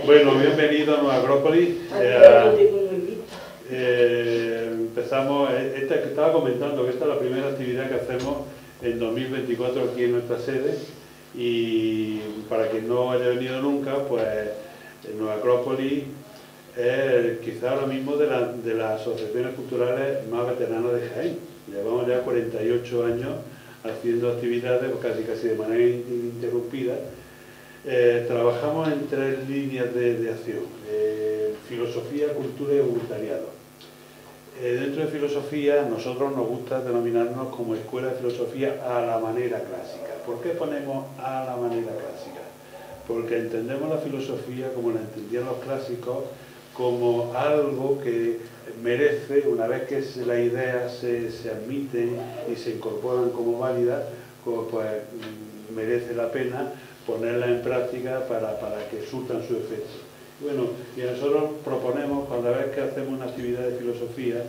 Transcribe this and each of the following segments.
Bueno, bienvenido a Nueva Acrópolis. Empezamos, esta que estaba comentando, que esta es la primera actividad que hacemos en 2024 aquí en nuestra sede, y para quien no haya venido nunca, pues Nueva Acrópolis es quizá ahora mismo de las asociaciones culturales más veteranas de Jaén. Llevamos ya 48 años haciendo actividades casi de manera ininterrumpida. Trabajamos en tres líneas de acción: filosofía, cultura y voluntariado. Dentro de filosofía, nosotros nos gusta denominarnos como Escuela de Filosofía a la manera clásica. ¿Por qué ponemos a la manera clásica? Porque entendemos la filosofía como la entendían los clásicos, como algo que merece, una vez que las ideas se admiten y se incorporan como válidas, pues merece la pena ponerla en práctica para que surtan su efecto. Bueno, y nosotros proponemos, cada vez que hacemos una actividad de filosofía,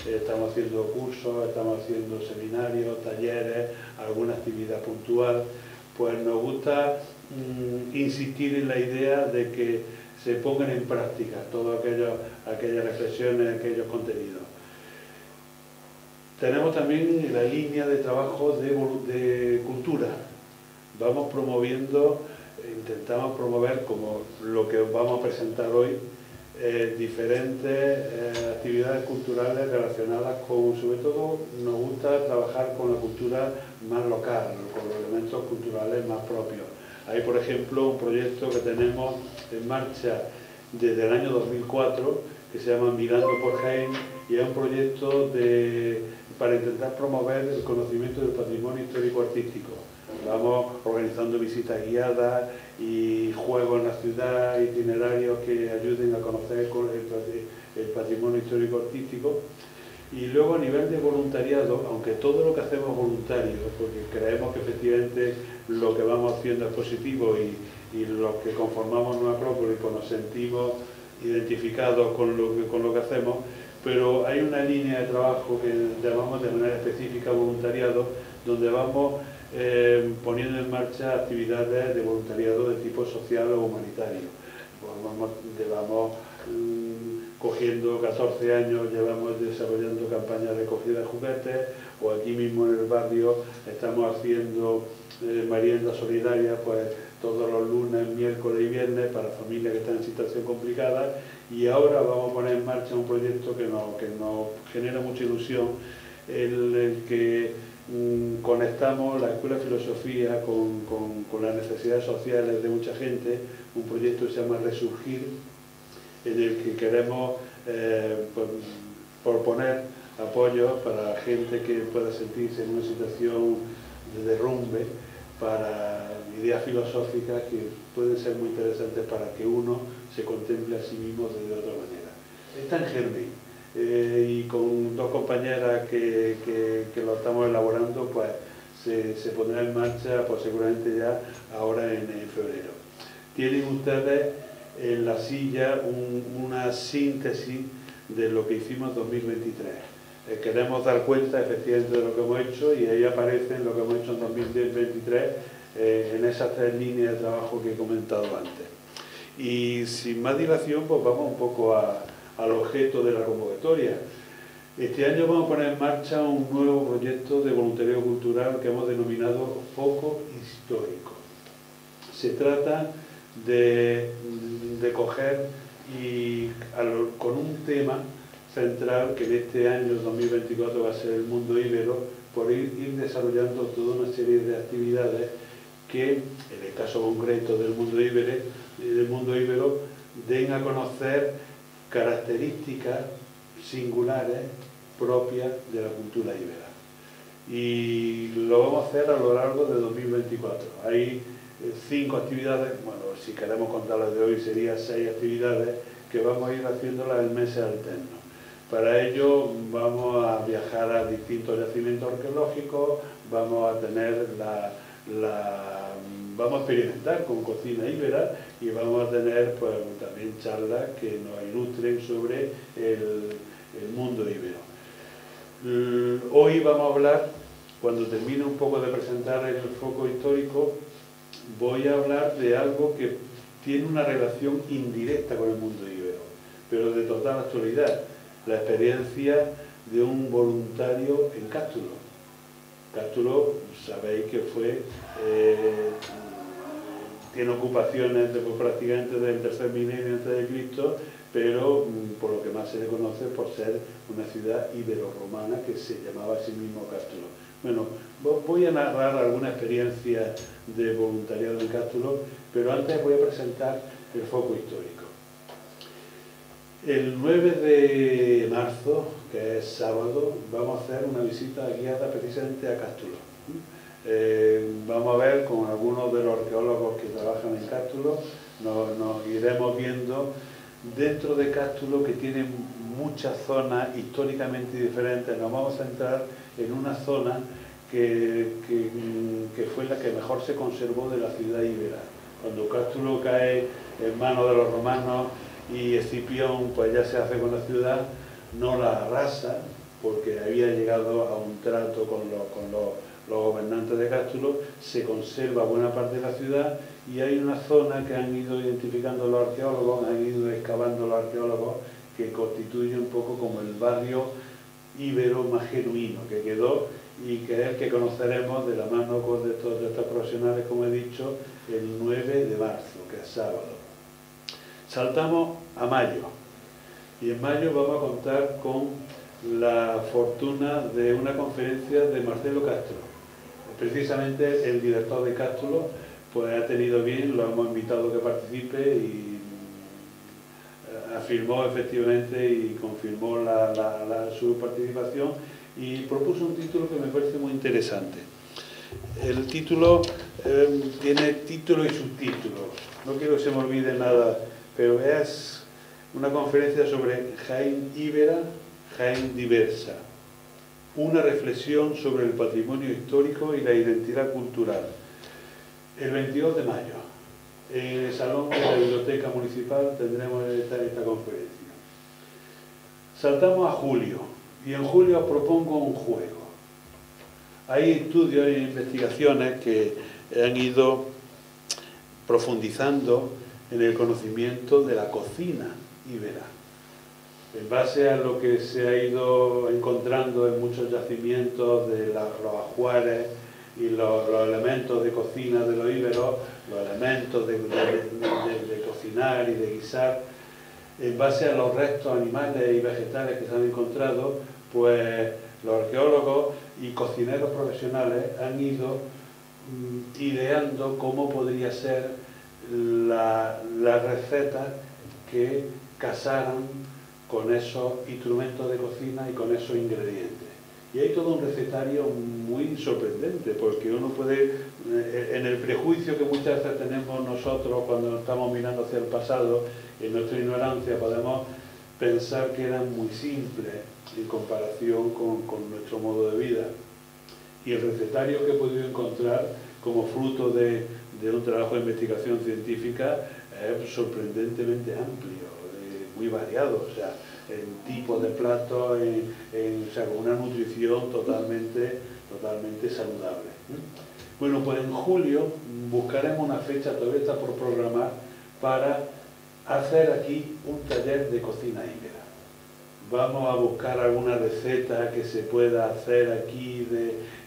estamos haciendo cursos, estamos haciendo seminarios, talleres, alguna actividad puntual, pues nos gusta insistir en la idea de que se pongan en práctica todas aquellas reflexiones, aquellos contenidos. Tenemos también la línea de trabajo de cultura. Vamos promoviendo, intentamos promover, como lo que vamos a presentar hoy, diferentes actividades culturales relacionadas con, sobre todo, nos gusta trabajar con la cultura más local, con los elementos culturales más propios. Hay, por ejemplo, un proyecto que tenemos en marcha desde el año 2004, que se llama Mirando por Jaén, y es un proyecto para intentar promover el conocimiento del patrimonio histórico-artístico. Vamos organizando visitas guiadas y juegos en la ciudad, itinerarios que ayuden a conocer el patrimonio histórico-artístico. Y luego, a nivel de voluntariado, aunque todo lo que hacemos es voluntario, porque creemos que efectivamente lo que vamos haciendo es positivo, y los que conformamos Nueva Acrópolis pues nos sentimos identificados con lo que hacemos, pero hay una línea de trabajo que llamamos de manera específica voluntariado, donde vamos poniendo en marcha actividades de voluntariado de tipo social o humanitario. Llevamos cogiendo 14 años, llevamos desarrollando campañas de recogida de juguetes, o aquí mismo en el barrio estamos haciendo meriendas solidarias, pues todos los lunes, miércoles y viernes para familias que están en situación complicada. Y ahora vamos a poner en marcha un proyecto que nos genera mucha ilusión, en el que conectamos la Escuela de Filosofía con las necesidades sociales de mucha gente. Un proyecto que se llama Resurgir, en el que queremos proponer apoyos para gente que pueda sentirse en una situación de derrumbe, para ideas filosóficas que pueden ser muy interesantes para que uno se contemple a sí mismo de otra manera. Está en germen, y con dos compañeras que lo estamos elaborando, pues se pondrá en marcha pues seguramente ya ahora en febrero. Tienen ustedes en la silla una síntesis de lo que hicimos en 2023. Queremos dar cuenta efectivamente de lo que hemos hecho, y ahí aparece lo que hemos hecho en 2023 en esas tres líneas de trabajo que he comentado antes. Y sin más dilación, pues vamos un poco al objeto de la convocatoria. Este año vamos a poner en marcha un nuevo proyecto de voluntariado cultural que hemos denominado Foco Histórico. Se trata de coger y con un tema central, que en este año 2024 va a ser el mundo íbero, por ir desarrollando toda una serie de actividades que, en el caso concreto del mundo íbero, den a conocer características singulares propias de la cultura íbera. Y lo vamos a hacer a lo largo de 2024. Hay 5 actividades, bueno, si queremos contar las de hoy serían 6 actividades, que vamos a ir haciéndolas en meses alternos. Para ello vamos a viajar a distintos yacimientos arqueológicos, vamos a tener vamos a experimentar con cocina íbera, y vamos a tener pues también charlas que nos ilustren sobre el mundo íbero. Hoy vamos a hablar, cuando termine un poco de presentar el foco histórico, voy a hablar de algo que tiene una relación indirecta con el mundo íbero, pero de total actualidad. La experiencia de un voluntario en Cástulo. Cástulo, sabéis que tiene ocupaciones prácticamente del tercer milenio antes de Cristo, pero por lo que más se le conoce por ser una ciudad ibero-romana que se llamaba a sí mismo Cástulo. Bueno, voy a narrar alguna experiencia de voluntariado en Cástulo, pero antes voy a presentar el foco histórico. El 9 de marzo, que es sábado, vamos a hacer una visita guiada precisamente a Cástulo. Vamos a ver con algunos de los arqueólogos que trabajan en Cástulo, nos iremos viendo dentro de Cástulo, que tiene muchas zonas históricamente diferentes. Nos vamos a centrar en una zona que fue la que mejor se conservó de la ciudad íbera. Cuando Cástulo cae en manos de los romanos y Escipión pues ya se hace con la ciudad, no la arrasa porque había llegado a un trato con los gobernantes de Cástulo, se conserva buena parte de la ciudad y hay una zona que han ido identificando los arqueólogos, han ido excavando los arqueólogos, que constituye un poco como el barrio íbero más genuino que quedó y que es el que conoceremos de la mano de estos profesionales, como he dicho, el 9 de marzo, que es sábado. Saltamos a mayo y en mayo vamos a contar con la fortuna de una conferencia de Marcelo Castro. Precisamente el director de Cástulo pues ha tenido bien, lo hemos invitado a que participe y afirmó efectivamente y confirmó su participación y propuso un título que me parece muy interesante. El título tiene título y subtítulo, no quiero que se me olvide nada, pero es una conferencia sobre Jaén íbera, Jaén diversa. Una reflexión sobre el patrimonio histórico y la identidad cultural. El 22 de mayo, en el Salón de la Biblioteca Municipal, tendremos esta conferencia. Saltamos a julio, y en julio os propongo un juego. Hay estudios e investigaciones que han ido profundizando en el conocimiento de la cocina íbera. En base a lo que se ha ido encontrando en muchos yacimientos de los ajuares y los elementos de cocina de los íberos, los elementos de cocinar y de guisar, en base a los restos animales y vegetales que se han encontrado, pues los arqueólogos y cocineros profesionales han ido ideando cómo podría ser la receta que casaran con esos instrumentos de cocina y con esos ingredientes. Y hay todo un recetario muy sorprendente, porque uno puede, en el prejuicio que muchas veces tenemos nosotros cuando estamos mirando hacia el pasado, en nuestra ignorancia podemos pensar que eran muy simples en comparación con nuestro modo de vida. Y el recetario que he podido encontrar como fruto de un trabajo de investigación científica es sorprendentemente amplio, muy variado, o sea, en tipos de platos, o sea, con una nutrición totalmente saludable. Bueno, pues en julio buscaremos una fecha, todavía está por programar, para hacer aquí un taller de cocina íbera. Vamos a buscar alguna receta que se pueda hacer aquí,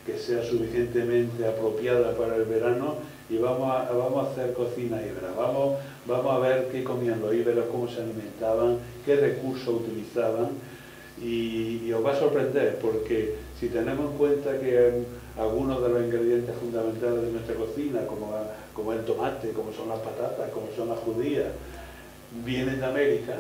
que sea suficientemente apropiada para el verano, y vamos a hacer cocina íbera. Vamos a ver qué comían los íberos, cómo se alimentaban, qué recursos utilizaban, y os va a sorprender, porque si tenemos en cuenta que algunos de los ingredientes fundamentales de nuestra cocina, como el tomate, como son las patatas, como son las judías, vienen de América,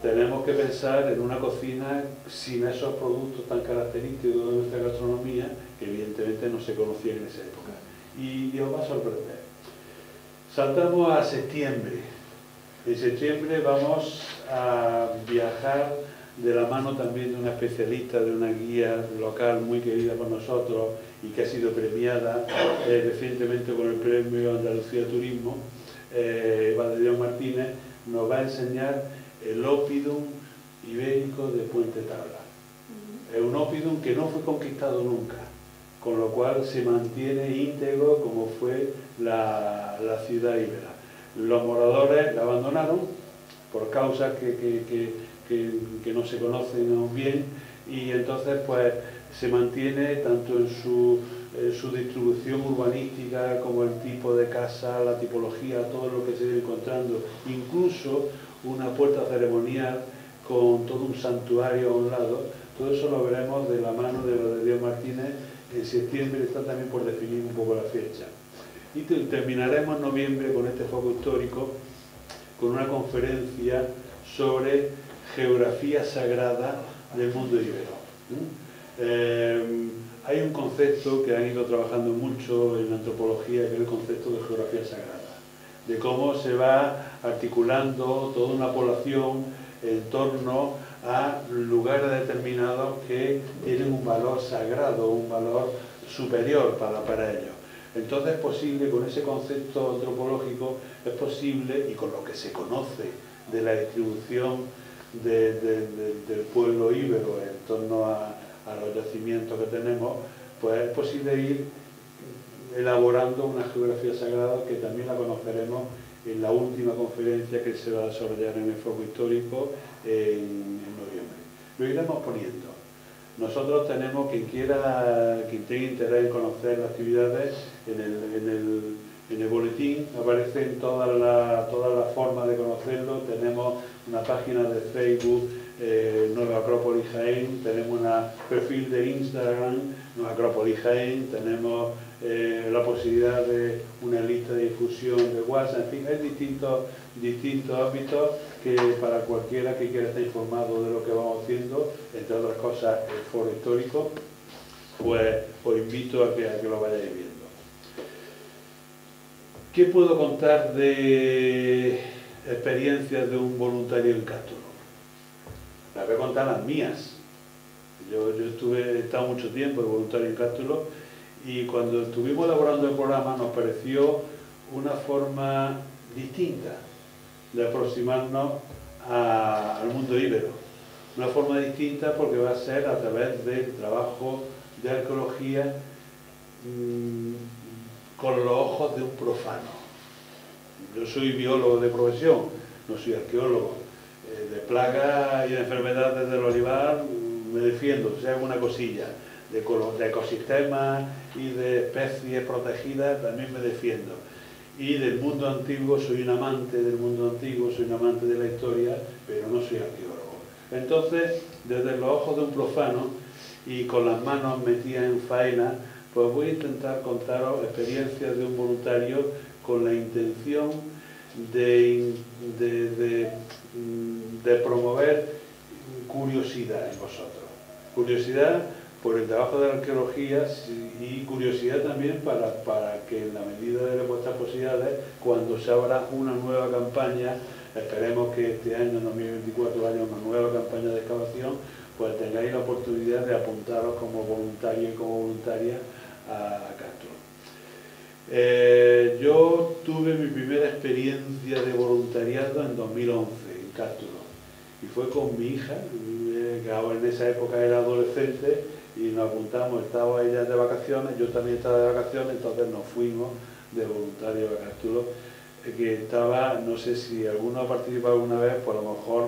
tenemos que pensar en una cocina sin esos productos tan característicos de nuestra gastronomía, que evidentemente no se conocían en esa época. Y os va a sorprender. Saltamos a septiembre. En septiembre vamos a viajar de la mano también de una especialista, de una guía local muy querida por nosotros y que ha sido premiada recientemente con el Premio Andalucía Turismo, Valeriano Martínez, nos va a enseñar el Oppidum ibérico de Puente Tabla. Es un Oppidum que no fue conquistado nunca, con lo cual se mantiene íntegro como fue la ciudad íbera. Los moradores la abandonaron por causas que no se conocen aún bien, y entonces pues se mantiene tanto en su distribución urbanística como el tipo de casa, la tipología, todo lo que se viene encontrando, incluso una puerta ceremonial con todo un santuario a un lado. Todo eso lo veremos de la mano de lo de Dios Martínez. En septiembre está también por definir un poco la fecha. Y terminaremos en noviembre con este foco histórico, con una conferencia sobre geografía sagrada del mundo ibero. Hay un concepto que han ido trabajando mucho en antropología, que es el concepto de geografía sagrada, de cómo se va articulando toda una población en torno a lugares determinados que tienen un valor sagrado, un valor superior para ellos. Entonces es posible, con ese concepto antropológico, es posible, y con lo que se conoce de la distribución del pueblo íbero en torno a los yacimientos que tenemos, pues es posible ir elaborando una geografía sagrada que también la conoceremos en la última conferencia que se va a desarrollar en el foco histórico en noviembre. Lo iremos poniendo. Nosotros tenemos, quien tenga interés en conocer las actividades, en el boletín aparecen todas las formas de conocerlo. Tenemos una página de Facebook, Nueva Acrópolis Jaén, tenemos un perfil de Instagram, Nueva Acrópolis Jaén, tenemos la posibilidad de una lista de difusión de WhatsApp. En fin, hay distintos ámbitos que para cualquiera que quiera estar informado de lo que vamos haciendo, entre otras cosas el foro histórico, pues os invito a que lo vayáis viendo. ¿Qué puedo contar de experiencias de un voluntario en Cástulo? Les voy a contar las mías. Yo he estado mucho tiempo de voluntario en Cástulo, y cuando estuvimos elaborando el programa nos pareció una forma distinta de aproximarnos al mundo íbero. Una forma distinta porque va a ser a través del trabajo de arqueología con los ojos de un profano. Yo soy biólogo de profesión, no soy arqueólogo. De plagas y de enfermedades del olivar me defiendo, o sea, alguna cosilla. De ecosistemas y de especies protegidas también me defiendo. Y del mundo antiguo soy un amante del mundo antiguo, soy un amante de la historia, pero no soy arqueólogo. Entonces, desde los ojos de un profano y con las manos metidas en faena, pues voy a intentar contaros experiencias de un voluntario con la intención de promover curiosidad en vosotros. Curiosidad por el trabajo de la arqueología y curiosidad también para que en la medida de vuestras posibilidades, cuando se abra una nueva campaña, esperemos que este año, en 2024, haya una nueva campaña de excavación, pues tengáis la oportunidad de apuntaros como voluntario y como voluntaria a Cástulo. Yo tuve mi primera experiencia de voluntariado en 2011 en Cástulo, y fue con mi hija, que en esa época era adolescente, y nos apuntamos. Estaba ella de vacaciones, yo también estaba de vacaciones, entonces nos fuimos de voluntario a Cástulo, que estaba, no sé si alguno ha participado alguna vez, pues a lo mejor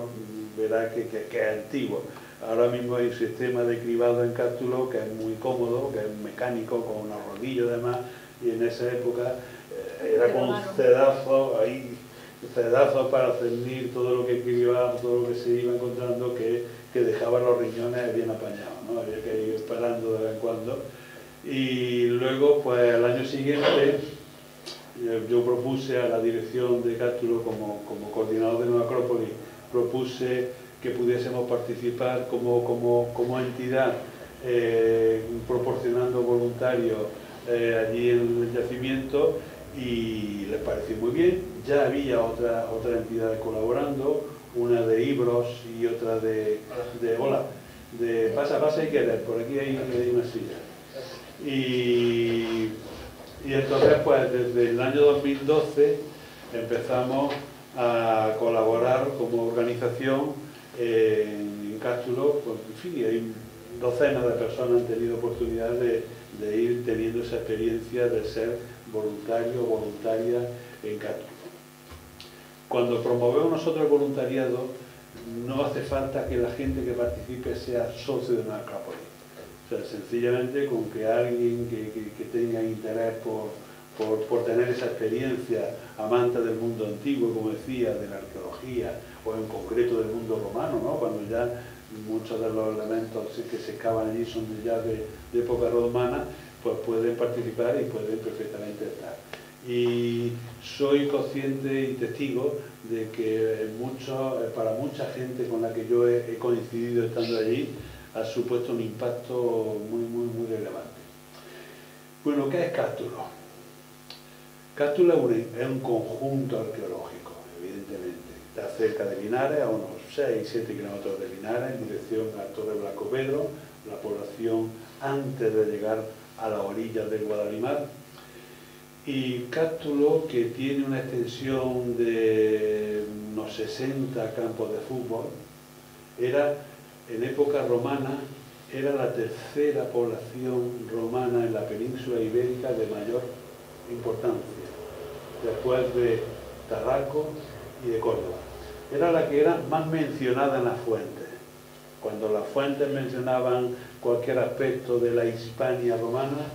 verá que es antiguo. Ahora mismo hay un sistema de cribado en Cástulo que es muy cómodo, que es mecánico, con unos rodillos y demás, y en esa época era con cedazos para cernir todo lo que cribaba, todo lo que se iba encontrando, que dejaban los riñones bien apañados, ¿no? Había que ir parando de vez en cuando. Y luego, pues al año siguiente, yo propuse a la dirección de Cástulo, como coordinador de Nueva Acrópolis, propuse que pudiésemos participar como entidad, proporcionando voluntarios allí en el yacimiento, y les pareció muy bien. Ya había otra entidad colaborando, una de Ibros y otra de pasa y querer, por aquí hay una silla. Y entonces, pues desde el año 2012 empezamos a colaborar como organización en Cástulo. Pues, en fin, hay docenas de personas que han tenido oportunidad de ir teniendo esa experiencia de ser voluntario o voluntaria en Cástulo. cuando promovemos nosotros el voluntariado, no hace falta que la gente que participe sea socio de una acrópolis. O sea, sencillamente con que alguien que tenga interés por tener esa experiencia, amante del mundo antiguo, como decía, de la arqueología, o en concreto del mundo romano, ¿no? Cuando ya muchos de los elementos que se excavan allí son ya de época romana, pues pueden participar y pueden perfectamente estar. Y soy consciente y testigo de que para mucha gente con la que yo he coincidido estando allí, ha supuesto un impacto muy relevante. Bueno, ¿qué es Cástulo? Cástulo es un conjunto arqueológico, evidentemente. Está cerca de Linares, a unos 6-7 kilómetros de Linares, en dirección a Torre Blanco Pedro, la población antes de llegar a las orillas del Guadalimar. Y Cástulo, que tiene una extensión de unos 60 campos de fútbol, era, en época romana, era la tercera población romana en la península ibérica de mayor importancia, después de Tarraco y de Córdoba. Era la que era más mencionada en las fuentes. Cuando las fuentes mencionaban cualquier aspecto de la Hispania romana,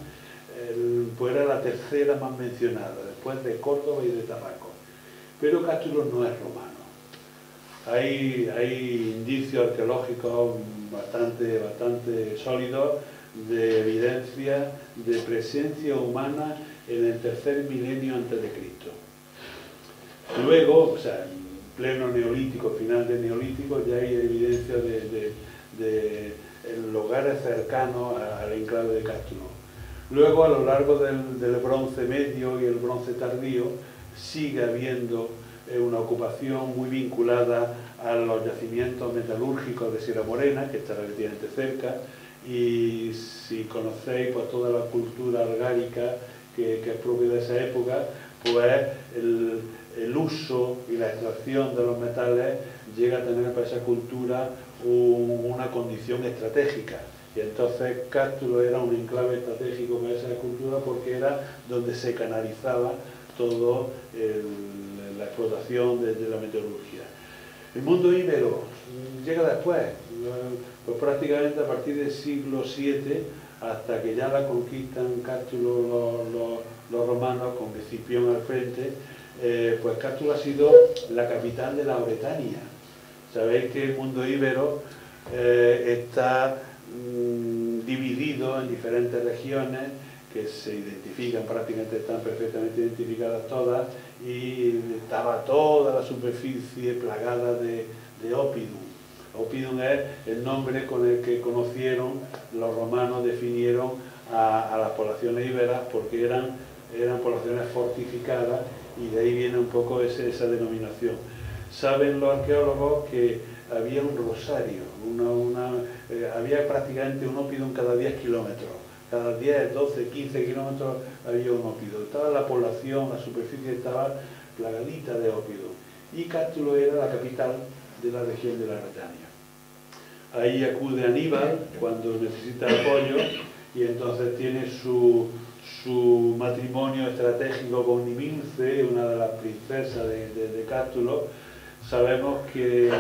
pues era la tercera más mencionada, después de Córdoba y de Tarraco. Pero Cástulo no es romano. Hay indicios arqueológicos bastante sólidos de evidencia de presencia humana en el tercer milenio antes de Cristo. Luego, o sea, en pleno neolítico, final del neolítico, ya hay evidencia de lugares cercanos al enclave de Cástulo. Luego, a lo largo del bronce medio y el bronce tardío, sigue habiendo una ocupación muy vinculada a los yacimientos metalúrgicos de Sierra Morena, que está relativamente cerca, y si conocéis pues, toda la cultura argárica que es propia de esa época, pues el uso y la extracción de los metales llega a tener para esa cultura una condición estratégica. Y entonces Cástulo era un enclave estratégico para esa cultura porque era donde se canalizaba toda la explotación de la metalurgia. El mundo íbero llega después, pues prácticamente a partir del siglo VII, hasta que ya la conquistan Cástulo los romanos con Escipión al frente, pues Cástulo ha sido la capital de la Bretania. Sabéis que el mundo íbero está dividido en diferentes regiones que se identifican, prácticamente están perfectamente identificadas todas, y estaba toda la superficie plagada de Oppidum. Oppidum es el nombre con el que conocieron los romanos, definieron a las poblaciones íberas, porque eran poblaciones fortificadas, y de ahí viene un poco esa denominación. Saben los arqueólogos que había un rosario, había prácticamente un oppidum cada 10 kilómetros. Cada 10, 12, 15 kilómetros había un oppidum. Toda la población, la superficie estaba plagadita de oppidum. Y Cástulo era la capital de la región de la Bretania. Ahí acude Aníbal cuando necesita apoyo, y entonces tiene su matrimonio estratégico con Nimilce, una de las princesas de Cástulo. Sabemos que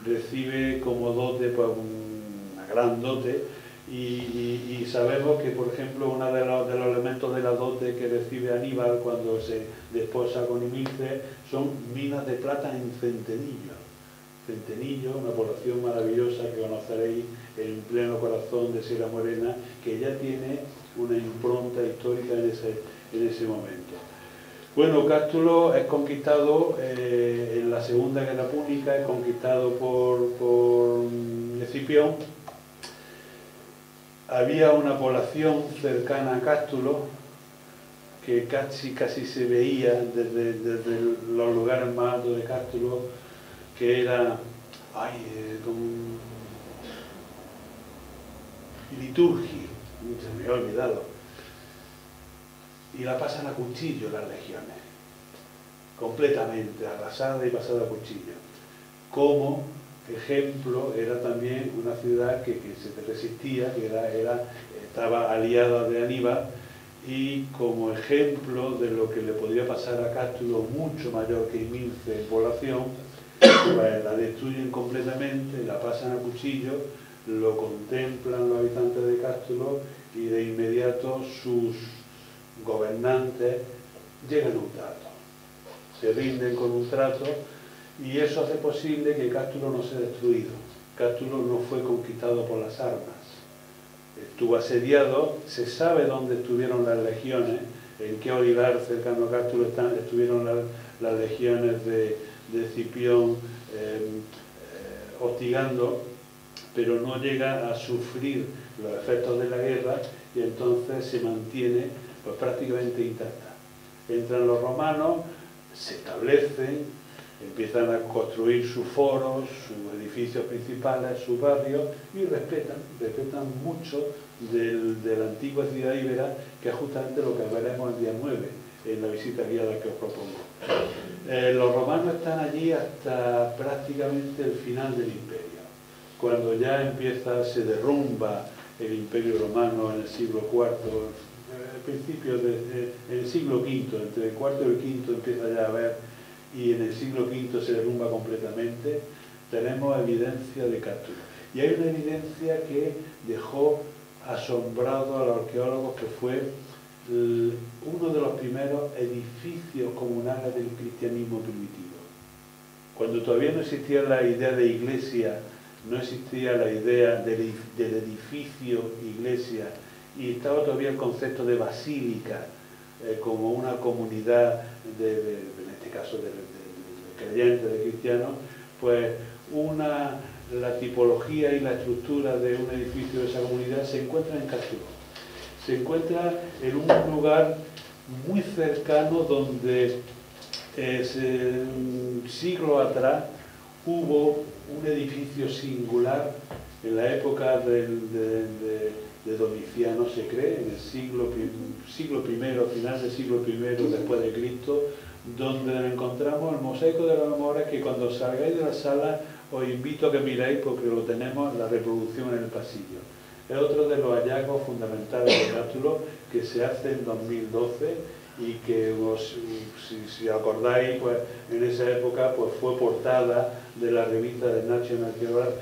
recibe como dote pues, una gran dote, y sabemos que, por ejemplo, uno de los elementos de la dote que recibe Aníbal cuando se desposa con Nimilce son minas de plata en Centenillo. Centenillo, una población maravillosa que conoceréis en pleno corazón de Sierra Morena, que ya tiene una impronta histórica en ese momento. Bueno, Cástulo es conquistado en la Segunda Guerra Púnica, es conquistado por Escipión. Había una población cercana a Cástulo que casi se veía desde los lugares más altos de Cástulo, que era con Liturgi, se me ha olvidado, y la pasan a cuchillo las legiones, completamente arrasada y pasada a cuchillo. Como ejemplo era también una ciudad que se resistía, que estaba aliada de Aníbal, y como ejemplo de lo que le podría pasar a Cástulo, mucho mayor que Imilce en población, pues la destruyen completamente, la pasan a cuchillo, lo contemplan los habitantes de Cástulo y de inmediato sus gobernantes llegan a un trato, se rinden con un trato y eso hace posible que Cástulo no sea destruido. Cástulo no fue conquistado por las armas, estuvo asediado, se sabe dónde estuvieron las legiones, en qué olivar cercano a Cástulo estuvieron las legiones de Escipión hostigando, pero no llega a sufrir los efectos de la guerra y entonces se mantiene pues, prácticamente intacta. Entran los romanos, se establecen, empiezan a construir sus foros, sus edificios principales, sus barrios y respetan mucho de la antigua ciudad íbera, que es justamente lo que veremos el día 9 en la visita guiada que os propongo. Los romanos están allí hasta prácticamente el final del imperio, cuando ya se derrumba el imperio romano en el siglo IV, principios en el siglo V, entre el IV y el V empieza ya a haber, y en el siglo V se derrumba completamente. Tenemos evidencia de Cástulo. Y hay una evidencia que dejó asombrado a los arqueólogos, que fue uno de los primeros edificios comunales del cristianismo primitivo. Cuando todavía no existía la idea de iglesia, no existía la idea del edificio iglesia, y estaba todavía el concepto de basílica como una comunidad, en este caso de creyentes, de cristianos, pues la tipología y la estructura de un edificio de esa comunidad se encuentra en Cástulo. Se encuentra en un lugar muy cercano donde siglos atrás hubo un edificio singular en la época de Domiciano, se cree, en el siglo I, final del siglo I después de Cristo, donde encontramos el mosaico de los amores, que cuando salgáis de la sala os invito a que miráis, porque lo tenemos, la reproducción en el pasillo. Es otro de los hallazgos fundamentales de Cástulo, que se hace en 2012 y que, si acordáis, pues, en esa época pues, fue portada de la revista de National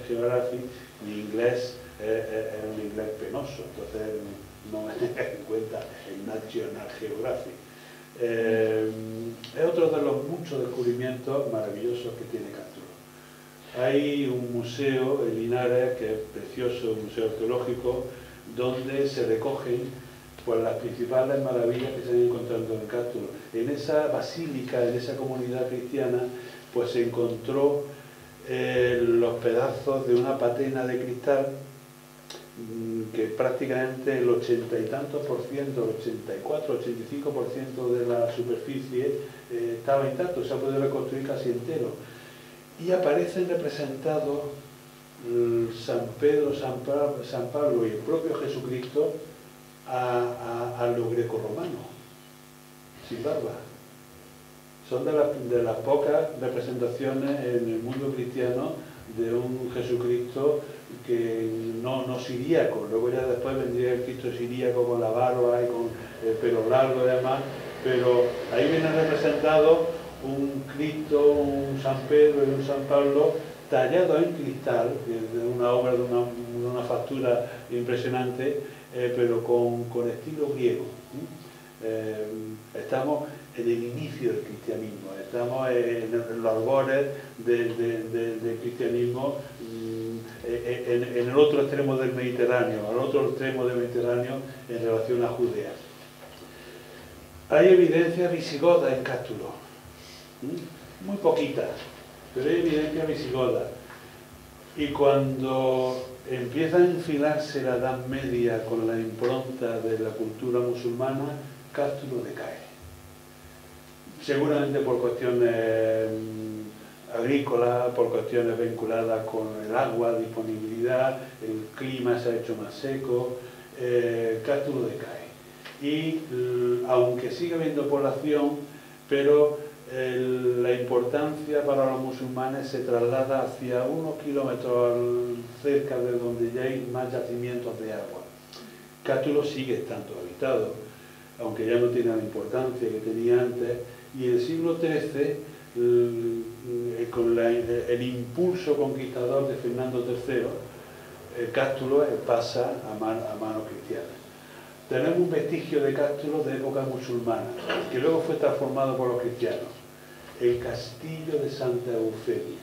Geographic, en inglés. Es un inglés penoso, entonces no me en cuenta el National Geographic. Es otro de los muchos descubrimientos maravillosos que tiene Cástulo. Hay un museo en Linares, que es precioso, un museo arqueológico, donde se recogen pues, las principales maravillas que se han encontrado en Cástulo. En esa basílica, en esa comunidad cristiana, pues se encontró los pedazos de una patena de cristal, que prácticamente el 80 y tantos por ciento, el 84, 85% de la superficie estaba intacto, se ha podido reconstruir casi entero. Y aparecen representados San Pedro, San Pablo y el propio Jesucristo a lo grecorromano, sin barba. Son de las pocas representaciones en el mundo cristiano de un Jesucristo que no siríaco. Luego ya después vendría el Cristo siríaco con la barba y con el pelo largo y demás, pero ahí viene representado un Cristo, un San Pedro y un San Pablo tallado en cristal, de una obra de una factura impresionante, pero con estilo griego. Estamos en el inicio del cristianismo, estamos en los albores del cristianismo, en el otro extremo del Mediterráneo, al otro extremo del Mediterráneo en relación a Judea. Hay evidencia visigoda en Cástulo, muy poquita, pero hay evidencia visigoda. Y cuando empieza a enfilarse la Edad Media con la impronta de la cultura musulmana, Cástulo decae. Seguramente por cuestiones agrícolas, por cuestiones vinculadas con el agua, disponibilidad, el clima se ha hecho más seco, Cástulo decae. Y aunque sigue habiendo población, pero la importancia para los musulmanes se traslada hacia unos kilómetros cerca de donde ya hay más yacimientos de agua. Cástulo sigue estando habitado. aunque ya no tiene la importancia que tenía antes, y en el siglo XIII, con el impulso conquistador de Fernando III, Cástulo pasa a manos cristianas. Tenemos un vestigio de Cástulo de época musulmana, que luego fue transformado por los cristianos. El castillo de Santa Eufemia.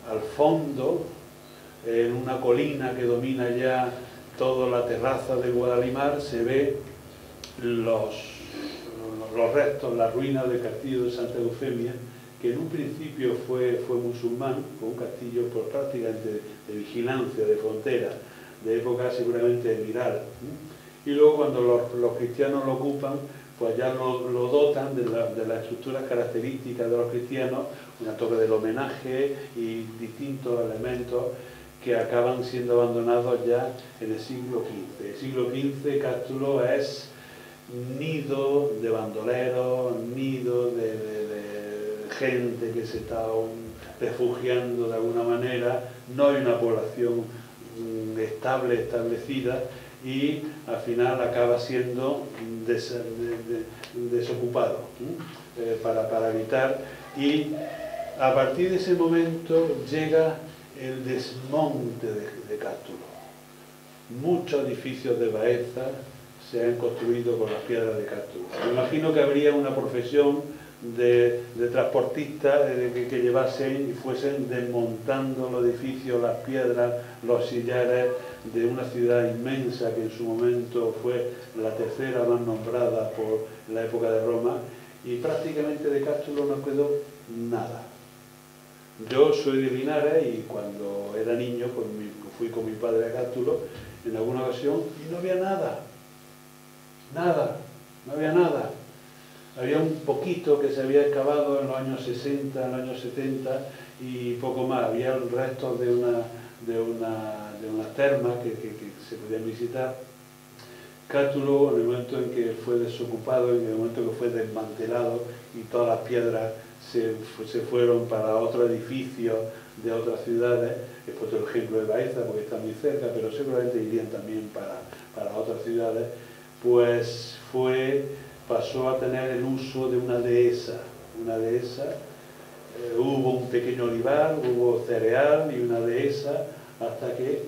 Al fondo, en una colina que domina ya toda la terraza de Guadalimar, se ve los restos, las ruinas del castillo de Santa Eufemia, que en un principio fue musulmán, con un castillo prácticamente de vigilancia, de frontera, de época seguramente emiral. Y luego cuando los cristianos lo ocupan, pues ya lo dotan de las estructuras características de los cristianos, una torre del homenaje y distintos elementos que acaban siendo abandonados ya en el siglo XV. El siglo XV, Cástulo es nido de bandoleros, nido de gente que se está refugiando de alguna manera, no hay una población establecida, y al final acaba siendo desocupado para evitar, y a partir de ese momento llega el desmonte de Cástulo. Muchos edificios de Baeza se han construido con las piedras de Cástulo. Me imagino que habría una profesión de transportistas que llevasen y fuesen desmontando los edificios, las piedras, los sillares de una ciudad inmensa que en su momento fue la tercera más nombrada por la época de Roma, y prácticamente de Cástulo no quedó nada. Yo soy de Linares y cuando era niño fui con mi padre a Cástulo en alguna ocasión y no había nada, no había nada. Había un poquito que se había excavado en los años 60, en los años 70 y poco más. Había restos de unas termas que se podían visitar. Cástulo, en el momento en que fue desocupado, en el momento que fue desmantelado y todas las piedras se fueron para otros edificios de otras ciudades, he puesto el ejemplo de Baeza porque está muy cerca, pero seguramente irían también para otras ciudades, pues pasó a tener el uso de una dehesa. Hubo un pequeño olivar, hubo cereal y una dehesa, hasta que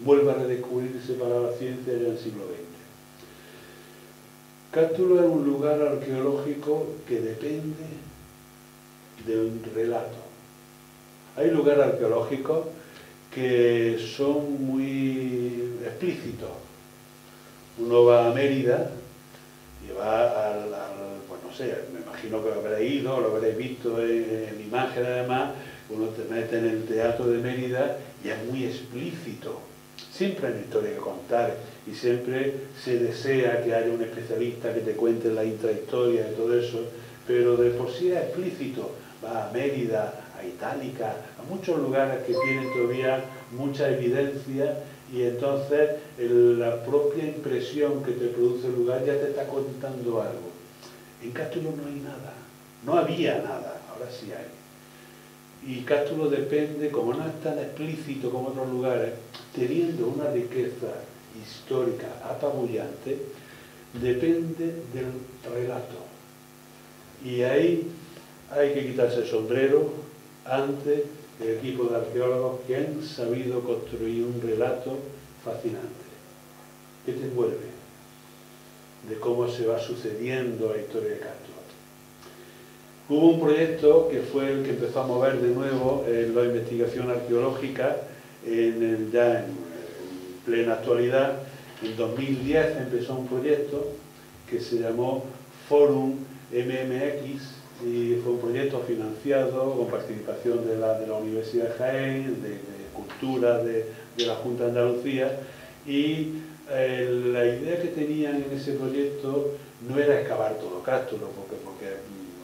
vuelve a redescubrirse para la ciencia ya en el siglo XX. Cástulo es un lugar arqueológico que depende de un relato. Hay lugares arqueológicos que son muy explícitos. Uno va a Mérida y va pues no sé, me imagino que lo habréis ido, lo habréis visto en imágenes además, uno te mete en el teatro de Mérida y es muy explícito. Siempre hay una historia que contar y siempre se desea que haya un especialista que te cuente la intrahistoria y todo eso, pero de por sí es explícito. Va a Mérida, a Itálica, a muchos lugares que tienen todavía mucha evidencia, y entonces la propia impresión que te produce el lugar ya te está contando algo. En Cástulo no hay nada, no había nada, ahora sí hay. Y Cástulo depende, como no es tan explícito como otros lugares, teniendo una riqueza histórica apabullante, depende del relato. Y ahí hay que quitarse el sombrero ante el equipo de arqueólogos que han sabido construir un relato fascinante, que te envuelve, de cómo se va sucediendo la historia de Cástulo. Hubo un proyecto que fue el que empezó a mover de nuevo en la investigación arqueológica, ya en plena actualidad. En 2010 empezó un proyecto que se llamó Forum MMX, y fue un proyecto financiado con participación de la Universidad de Jaén, de Cultura de la Junta de Andalucía, y la idea que tenían en ese proyecto no era excavar todo Cástulo, porque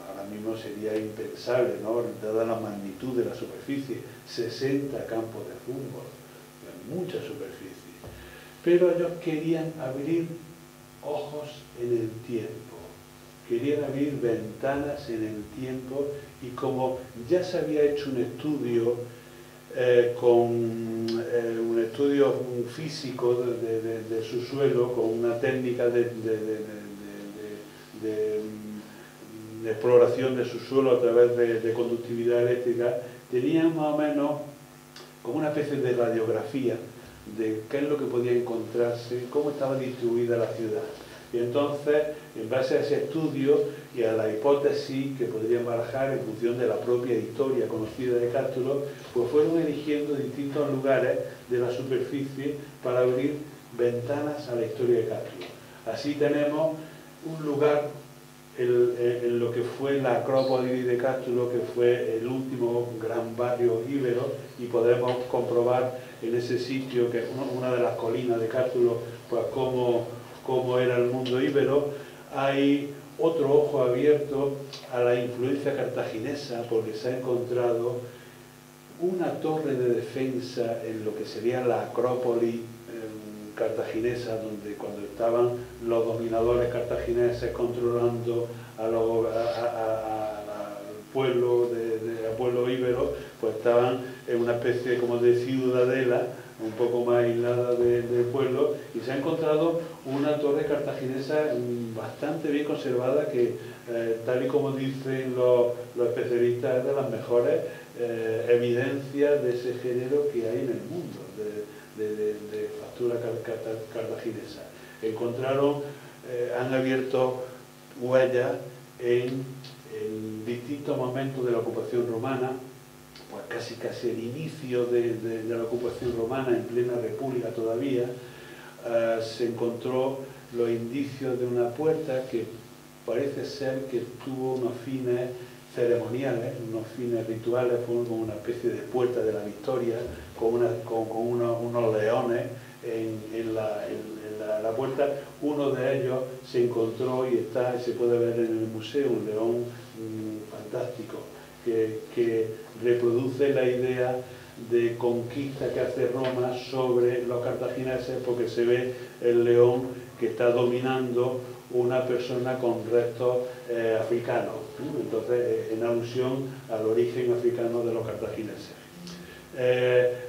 ahora mismo sería impensable, ¿no?, dada la magnitud de la superficie, 60 campos de fútbol, mucha superficie. Pero ellos querían abrir ojos en el tiempo, querían abrir ventanas en el tiempo, y como ya se había hecho un estudio con un estudio físico de su suelo, con una técnica de exploración de su suelo a través de conductividad eléctrica, tenían más o menos como una especie de radiografía de qué es lo que podía encontrarse, cómo estaba distribuida la ciudad. Y entonces, en base a ese estudio y a la hipótesis que podrían barajar en función de la propia historia conocida de Cástulo, pues fueron eligiendo distintos lugares de la superficie para abrir ventanas a la historia de Cástulo. Así tenemos un lugar en lo que fue la Acrópolis de Cástulo, que fue el último gran barrio íbero, y podemos comprobar en ese sitio, que es una de las colinas de Cástulo, pues cómo era el mundo íbero. Hay otro ojo abierto a la influencia cartaginesa, porque se ha encontrado una torre de defensa en lo que sería la Acrópolis cartaginesa, donde cuando estaban los dominadores cartagineses controlando al pueblo íbero, pues estaban en una especie como de ciudadela un poco más aislada del pueblo, y se ha encontrado una torre cartaginesa bastante bien conservada que, tal y como dicen los especialistas, es de las mejores evidencias de ese género que hay en el mundo, de factura cartaginesa. Encontraron, han abierto huellas en distintos momentos de la ocupación romana, pues casi el inicio de la ocupación romana, en plena república todavía. Se encontró los indicios de una puerta que parece ser que tuvo unos fines ceremoniales, unos fines rituales, fue como una especie de puerta de la victoria, con unos leones en la puerta. Uno de ellos se encontró y se puede ver en el museo, un león fantástico, que reproduce la idea de conquista que hace Roma sobre los cartagineses, porque se ve el león que está dominando una persona con restos africanos, ¿no? Entonces, en alusión al origen africano de los cartagineses.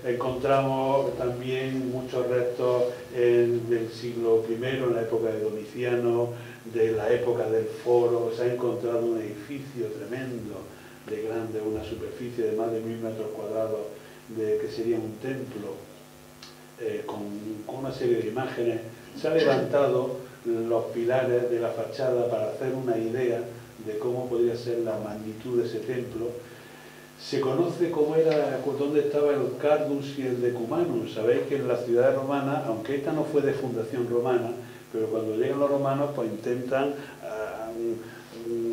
Encontramos también muchos restos del siglo I, en la época de Domiciano, de la época del Foro. Se ha encontrado un edificio tremendo, de grande, una superficie de más de 1000 metros cuadrados, que sería un templo, con una serie de imágenes. Se han levantado los pilares de la fachada para hacer una idea de cómo podría ser la magnitud de ese templo. Se conoce dónde estaba el Cardus y el Decumanus. Sabéis que en la ciudad romana, aunque esta no fue de fundación romana, pero cuando llegan los romanos, pues intentan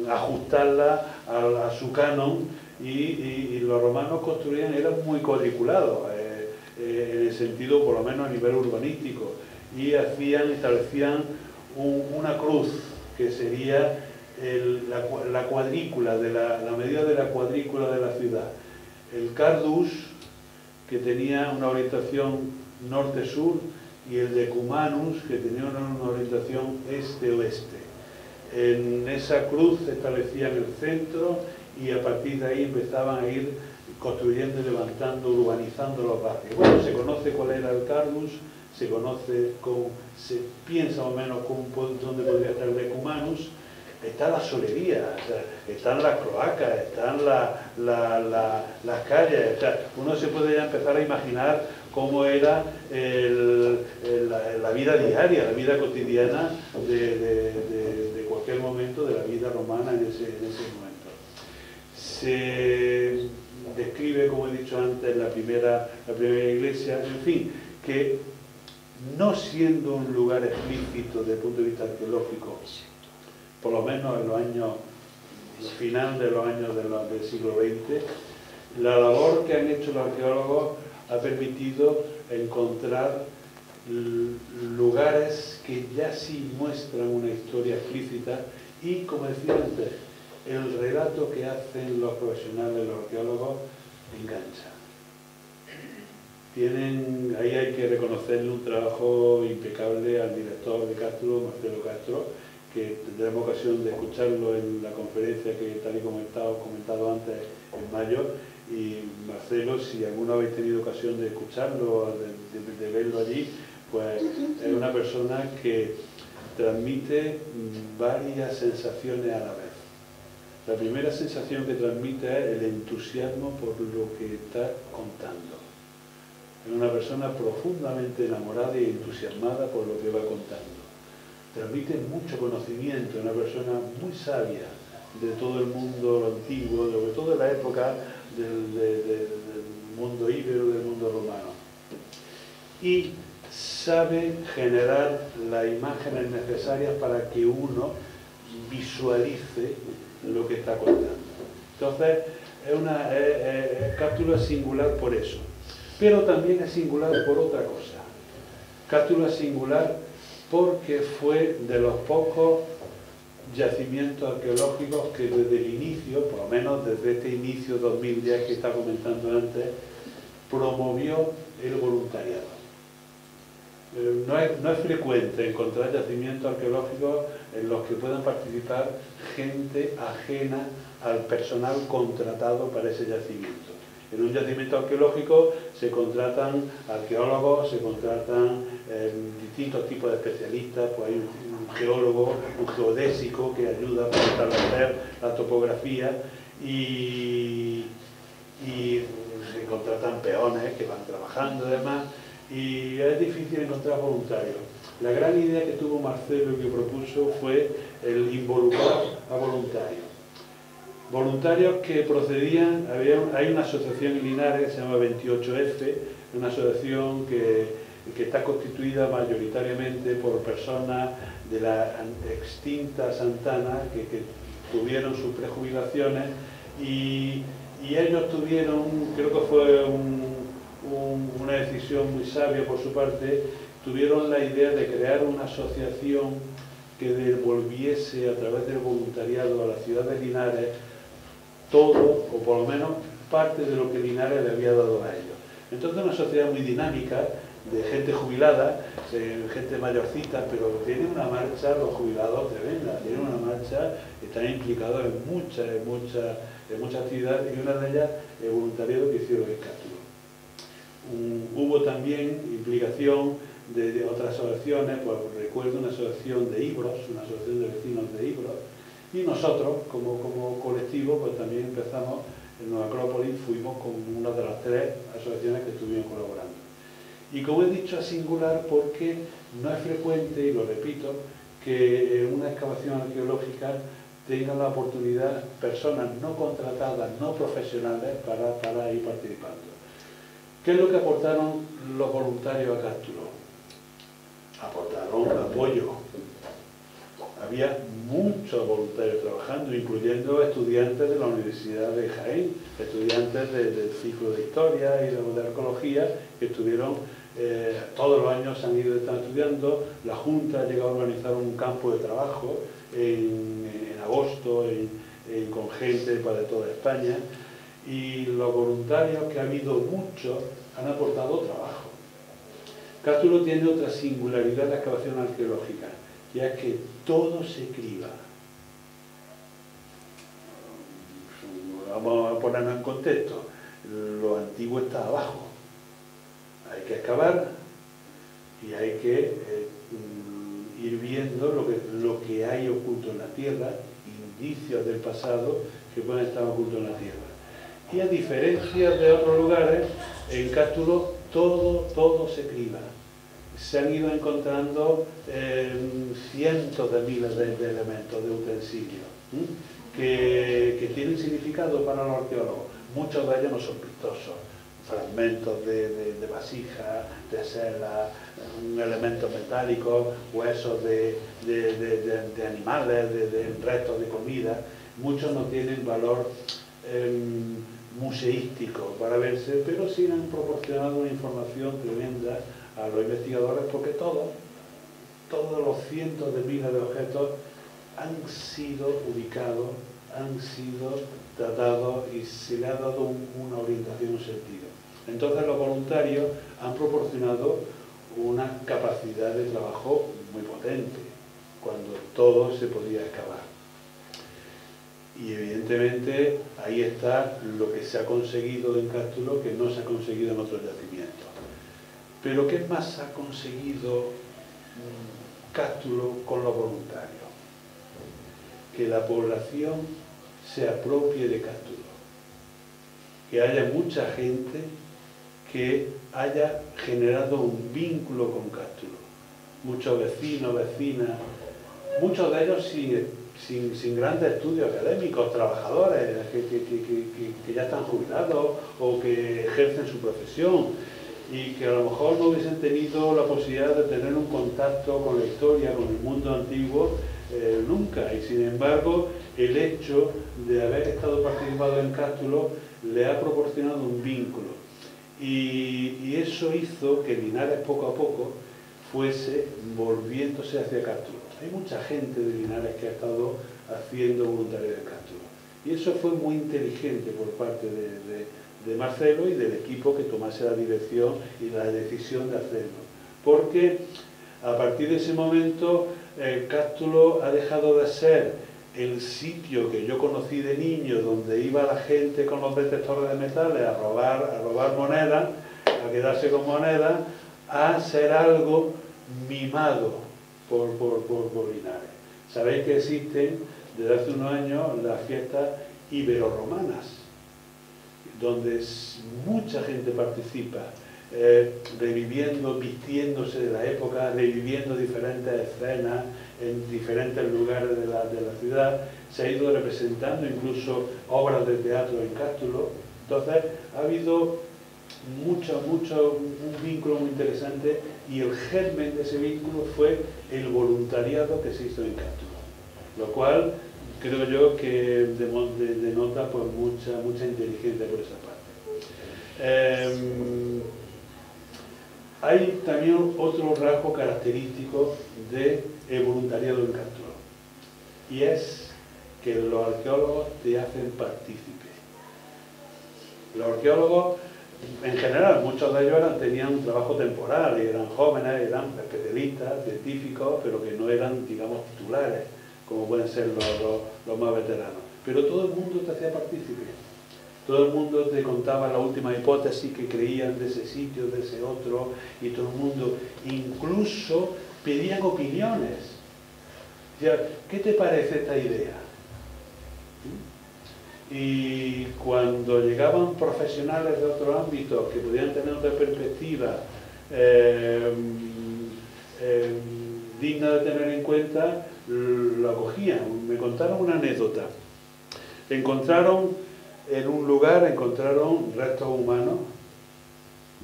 ajustarla a su canon, y los romanos construían, eran muy cuadriculados, en el sentido, por lo menos a nivel urbanístico, y establecían una cruz, que sería la cuadrícula, la medida de la cuadrícula de la ciudad. El Cardus, que tenía una orientación norte-sur, y el Decumanus, que tenía una orientación este-oeste. En esa cruz se establecían el centro, y a partir de ahí empezaban a ir construyendo, levantando, urbanizando los barrios. Bueno, se conoce cuál era el Cardus, se piensa más o menos dónde podría estar el Decumanus. Está la solería, o sea, están las cloacas, están las calles. O sea, uno se puede ya empezar a imaginar cómo era la vida diaria, la vida cotidiana de cualquier momento de la vida romana en ese momento. Se describe, como he dicho antes, la primera iglesia, en fin, que no siendo un lugar explícito desde el punto de vista arqueológico, por lo menos en los años, final de los años del siglo XX, la labor que han hecho los arqueólogos ha permitido encontrar lugares que ya sí muestran una historia explícita, y, como decía antes, el relato que hacen los profesionales, los arqueólogos, engancha. Ahí hay que reconocerle un trabajo impecable al director de Cástulo, Marcelo Castro, que tendremos ocasión de escucharlo en la conferencia que, tal y como he comentado antes, en mayo. Y Marcelo, si alguno habéis tenido ocasión de escucharlo, de verlo allí, pues es una persona que transmite varias sensaciones a la vez. La primera sensación que transmite es el entusiasmo por lo que está contando. Es una persona profundamente enamorada y entusiasmada por lo que va contando. Transmite mucho conocimiento, es una persona muy sabia de todo el mundo antiguo, sobre todo de la época del mundo íbero, del mundo romano. Y sabe generar las imágenes necesarias para que uno visualice lo que está contando. Entonces, Cátulo es singular por eso. Pero también es singular por otra cosa. Cátulo es singular porque fue de los pocos yacimientos arqueológicos que desde el inicio, por lo menos desde este inicio 2010 que estaba comentando antes, promovió el voluntariado. No es frecuente encontrar yacimientos arqueológicos en los que puedan participar gente ajena al personal contratado para ese yacimiento. En un yacimiento arqueológico se contratan arqueólogos, se contratan distintos tipos de especialistas, pues hay un geólogo, un geodésico que ayuda para establecer la topografía y se contratan peones que van trabajando y demás, y es difícil encontrar voluntarios. La gran idea que tuvo Marcelo y que propuso fue el involucrar a voluntarios. Voluntarios que procedían, hay una asociación en Linares que se llama 28F, una asociación que está constituida mayoritariamente por personas de la extinta Santana que tuvieron sus prejubilaciones y ellos tuvieron, creo que fue una decisión muy sabia por su parte, tuvieron la idea de crear una asociación que devolviese a través del voluntariado a la ciudad de Linares todo, o por lo menos parte de lo que Linares le había dado a ellos. Entonces una sociedad muy dinámica, de gente jubilada, gente mayorcita, pero tiene una marcha, los jubilados tremenda, tienen una marcha, están implicados en muchas actividades, y una de ellas el voluntariado que hicieron en Cátulo. Hubo también implicación de otras asociaciones, pues recuerdo una asociación de Ibros, una asociación de vecinos de Ibros, y nosotros, como colectivo, pues también empezamos en Nueva Acrópolis, fuimos con una de las 3 asociaciones que estuvieron colaborando. Y como he dicho, es singular porque no es frecuente, y lo repito, que en una excavación arqueológica tengan la oportunidad personas no contratadas, no profesionales, para ir participando. ¿Qué es lo que aportaron los voluntarios a Cátulo? Aportaron apoyo. Había muchos voluntarios trabajando, incluyendo estudiantes de la Universidad de Jaén, estudiantes del ciclo de Historia y de Arqueología, que estuvieron, todos los años han ido estudiando. La Junta ha llegado a organizar un campo de trabajo en agosto con gente de toda España, y los voluntarios, que ha habido muchos, han aportado trabajo. Cátulo tiene otra singularidad en la excavación arqueológica, y es que todo se criba. Vamos a ponernos en contexto. Lo antiguo está abajo. Hay que excavar y hay que ir viendo lo que hay oculto en la tierra, indicios del pasado que pueden estar ocultos en la tierra. Y a diferencia de otros lugares, en Cátulo todo se criba. Se han ido encontrando cientos de miles de elementos, de utensilios, que tienen significado para los arqueólogos. Muchos de ellos no son vistosos. Fragmentos de vasija, de seda, elementos metálicos, huesos de animales, de restos de comida. Muchos no tienen valor museístico para verse, pero sí han proporcionado una información tremenda a los investigadores, porque todos los cientos de miles de objetos han sido ubicados, han sido tratados y se le ha dado una orientación, un sentido. Entonces los voluntarios han proporcionado una capacidad de trabajo muy potente. cuando todo se podía excavar. Y evidentemente ahí está lo que se ha conseguido en Cástulo, que no se ha conseguido en otros yacimientos. Pero ¿qué más ha conseguido Cástulo con los voluntarios? Que la población se apropie de Cástulo, que haya mucha gente que haya generado un vínculo con Cástulo. Muchos vecinos, vecinas, muchos de ellos sin grandes estudios académicos, trabajadores que ya están jubilados o que ejercen su profesión y que a lo mejor no hubiesen tenido la posibilidad de tener un contacto con la historia, con el mundo antiguo, nunca. Y sin embargo, el hecho de haber estado participando en Cástulo le ha proporcionado un vínculo. Y eso hizo que Linares poco a poco fuese volviéndose hacia Cástulo. Hay mucha gente de Linares que ha estado haciendo voluntariado en Cástulo. Y eso fue muy inteligente por parte de Marcelo y del equipo que tomase la dirección y la decisión de hacerlo. Porque a partir de ese momento Cástulo ha dejado de ser el sitio que yo conocí de niño, donde iba la gente con los detectores de metales a robar monedas, a quedarse con monedas, a ser algo mimado por Linares. Sabéis que existen desde hace unos años las fiestas ibero-romanas, donde mucha gente participa, reviviendo, vistiéndose de la época, reviviendo diferentes escenas en diferentes lugares de la ciudad. Se ha ido representando incluso obras de teatro en Cástulo. Entonces ha habido un vínculo muy interesante, y el germen de ese vínculo fue el voluntariado que se hizo en Cástulo, lo cual creo yo que denota pues, mucha inteligencia por esa parte. Hay también otro rasgo característico del voluntariado en Cástulo, y es que los arqueólogos te hacen partícipe. Los arqueólogos, en general, muchos de ellos tenían un trabajo temporal, y eran jóvenes, eran especialistas, científicos, pero que no eran, digamos, titulares, como pueden ser los más veteranos. Pero todo el mundo te hacía partícipe. Todo el mundo te contaba la última hipótesis que creían de ese sitio, de ese otro, y todo el mundo incluso pedían opiniones. Decía, ¿qué te parece esta idea? Y cuando llegaban profesionales de otros ámbitos que podían tener otra perspectiva digna de tener en cuenta, lo acogían. Me contaron una anécdota. En un lugar encontraron restos humanos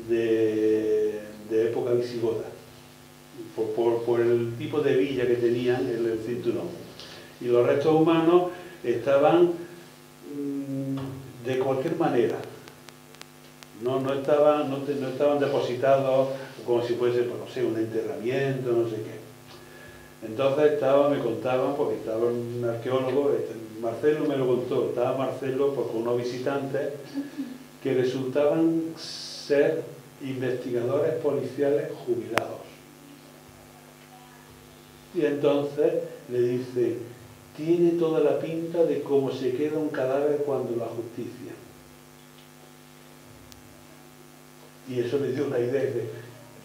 de época visigoda, por el tipo de villa que tenían en el cinturón. Y los restos humanos estaban de cualquier manera. No estaban depositados como si fuese, pues, no sé, un enterramiento, no sé qué. Entonces me contaban, porque estaba un arqueólogo, Marcelo me lo contó, estaba Marcelo pues, con unos visitantes que resultaban ser investigadores policiales jubilados. Y entonces le dice, tiene toda la pinta de cómo se queda un cadáver cuando lo ajustician. Y eso le dio una idea de,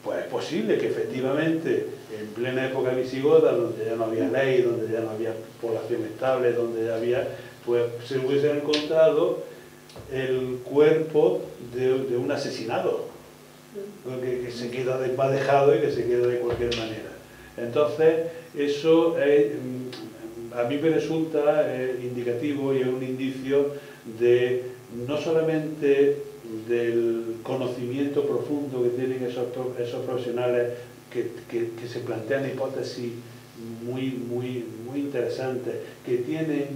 pues es posible que efectivamente en plena época visigoda, donde ya no había ley, donde ya no había población estable, donde ya había, pues se hubiese encontrado el cuerpo de un asesinado, que se queda desmadejado y que se queda de cualquier manera. Entonces, eso a mí me resulta indicativo y es un indicio de no solamente del conocimiento profundo que tienen esos profesionales que se plantean hipótesis muy interesantes, que tienen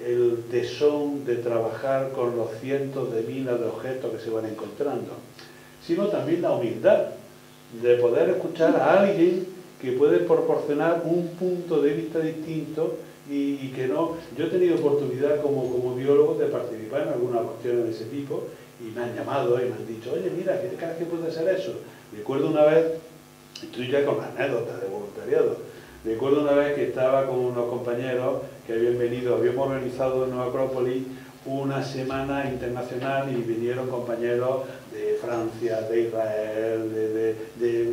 el tesón de trabajar con los cientos de miles de objetos que se van encontrando, sino también la humildad de poder escuchar a alguien que puede proporcionar un punto de vista distinto y que no... Yo he tenido oportunidad como biólogo de participar en algunas cuestiones de ese tipo y me han llamado y me han dicho, oye, mira, ¿qué te crees que puede ser eso? Recuerdo una vez, estoy ya con anécdotas de voluntariado, Recuerdo una vez que estaba con unos compañeros que habían venido, habíamos organizado en Nueva Acrópolis una semana internacional y vinieron compañeros de Francia, de Israel, de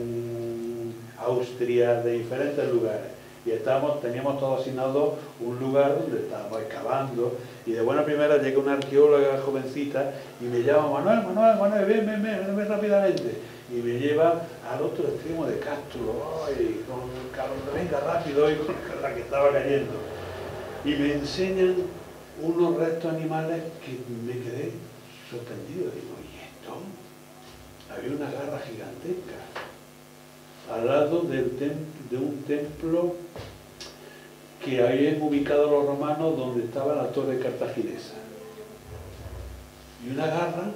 Austria, de diferentes lugares. Y teníamos todos asignados un lugar donde estábamos excavando, y de buena primera llega una arqueóloga jovencita y me llama: Manuel, ven rápidamente. Y me lleva al otro extremo de Castro, y con el calor, venga rápido, y con la que estaba cayendo. Y me enseñan unos restos animales que me quedé sorprendido. Digo, ¿y esto? Había una garra gigantesca al lado de un templo que habían ubicado los romanos, donde estaba la torre cartaginesa. Y una garra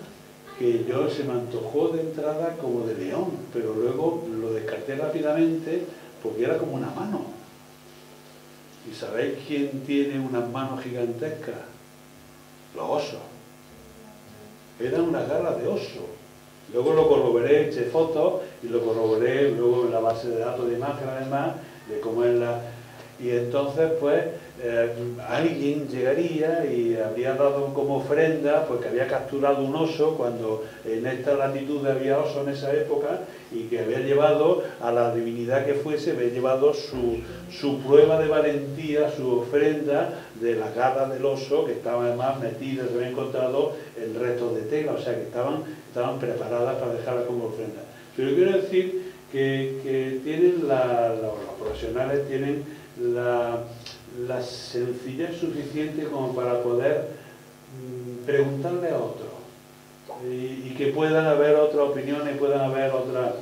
que se me antojó de entrada como de león, pero luego lo descarté rápidamente porque era como una mano. ¿Y sabéis quién tiene unas manos gigantescas? Los osos. Era una garra de oso. Luego lo corroboré, eché fotos y lo corroboré luego en la base de datos de imagen, además, de cómo es la... Y entonces, pues, alguien llegaría y habría dado como ofrenda, pues que había capturado un oso, cuando en esta latitud había oso en esa época, y que había llevado a la divinidad que fuese, había llevado su prueba de valentía, su ofrenda de las garras del oso, que estaban además metidas, se habían encontrado en restos de tela, o sea que estaban preparadas para dejarla como ofrenda. Pero quiero decir que tienen los profesionales tienen la sencillez suficiente como para poder preguntarle a otro, y que puedan haber otras opiniones, puedan haber otras...